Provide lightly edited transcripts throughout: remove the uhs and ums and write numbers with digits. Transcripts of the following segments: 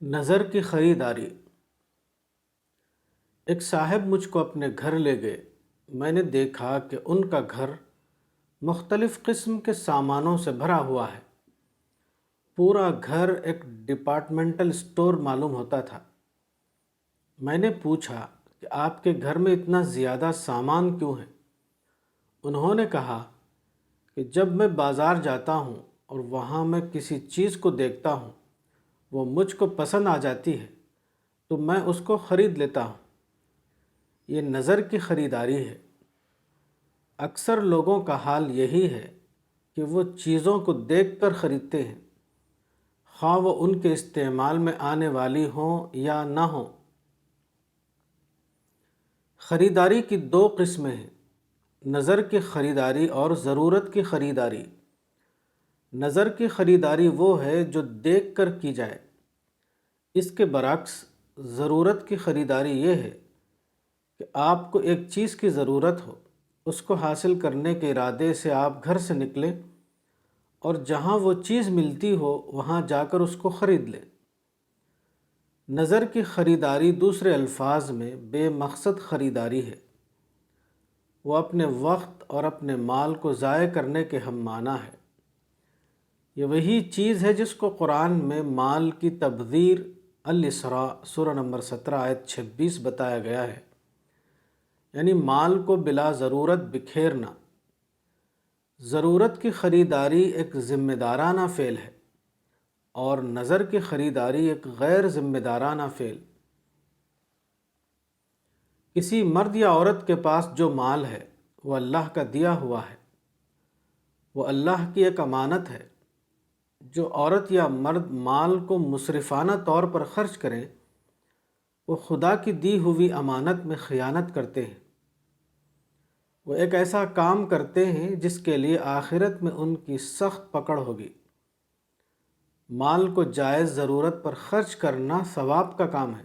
نظر کی خریداری۔ ایک صاحب مجھ کو اپنے گھر لے گئے۔ میں نے دیکھا کہ ان کا گھر مختلف قسم کے سامانوں سے بھرا ہوا ہے۔ پورا گھر ایک ڈپارٹمنٹل سٹور معلوم ہوتا تھا۔ میں نے پوچھا کہ آپ کے گھر میں اتنا زیادہ سامان کیوں ہے؟ انہوں نے کہا کہ جب میں بازار جاتا ہوں اور وہاں میں کسی چیز کو دیکھتا ہوں، وہ مجھ کو پسند آ جاتی ہے تو میں اس کو خرید لیتا ہوں۔ یہ نظر کی خریداری ہے۔ اکثر لوگوں کا حال یہی ہے کہ وہ چیزوں کو دیکھ کر خریدتے ہیں، خواہ وہ ان کے استعمال میں آنے والی ہوں یا نہ ہوں۔ خریداری کی دو قسمیں ہیں، نظر کی خریداری اور ضرورت کی خریداری۔ نظر کی خریداری وہ ہے جو دیکھ کر کی جائے۔ اس کے برعکس ضرورت کی خریداری یہ ہے کہ آپ کو ایک چیز کی ضرورت ہو، اس کو حاصل کرنے کے ارادے سے آپ گھر سے نکلیں اور جہاں وہ چیز ملتی ہو وہاں جا کر اس کو خرید لیں۔ نظر کی خریداری دوسرے الفاظ میں بے مقصد خریداری ہے۔ وہ اپنے وقت اور اپنے مال کو ضائع کرنے کے ہم معنی ہے۔ یہ وہی چیز ہے جس کو قرآن میں مال کی تبذیر الاسراء سورہ نمبر 17 آیت 26 بتایا گیا ہے، یعنی مال کو بلا ضرورت بکھیرنا۔ ضرورت کی خریداری ایک ذمہ دارانہ فعل ہے اور نظر کی خریداری ایک غیر ذمہ دارانہ فعل۔ کسی مرد یا عورت کے پاس جو مال ہے وہ اللہ کا دیا ہوا ہے، وہ اللہ کی ایک امانت ہے۔ جو عورت یا مرد مال کو مسرفانہ طور پر خرچ کریں، وہ خدا کی دی ہوئی امانت میں خیانت کرتے ہیں۔ وہ ایک ایسا کام کرتے ہیں جس کے لیے آخرت میں ان کی سخت پکڑ ہوگی۔ مال کو جائز ضرورت پر خرچ کرنا ثواب کا کام ہے۔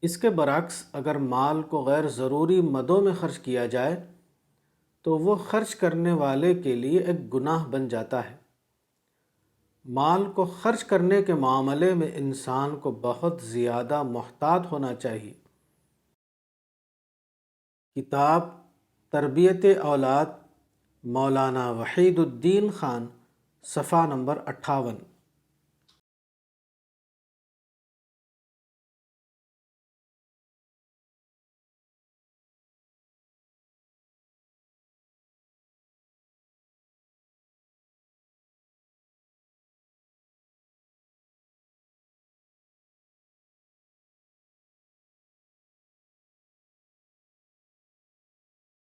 اس کے برعکس اگر مال کو غیر ضروری مدوں میں خرچ کیا جائے تو وہ خرچ کرنے والے کے لیے ایک گناہ بن جاتا ہے۔ مال کو خرچ کرنے کے معاملے میں انسان کو بہت زیادہ محتاط ہونا چاہیے۔ کتاب تربیت اولاد، مولانا وحید الدین خان، صفحہ نمبر 58۔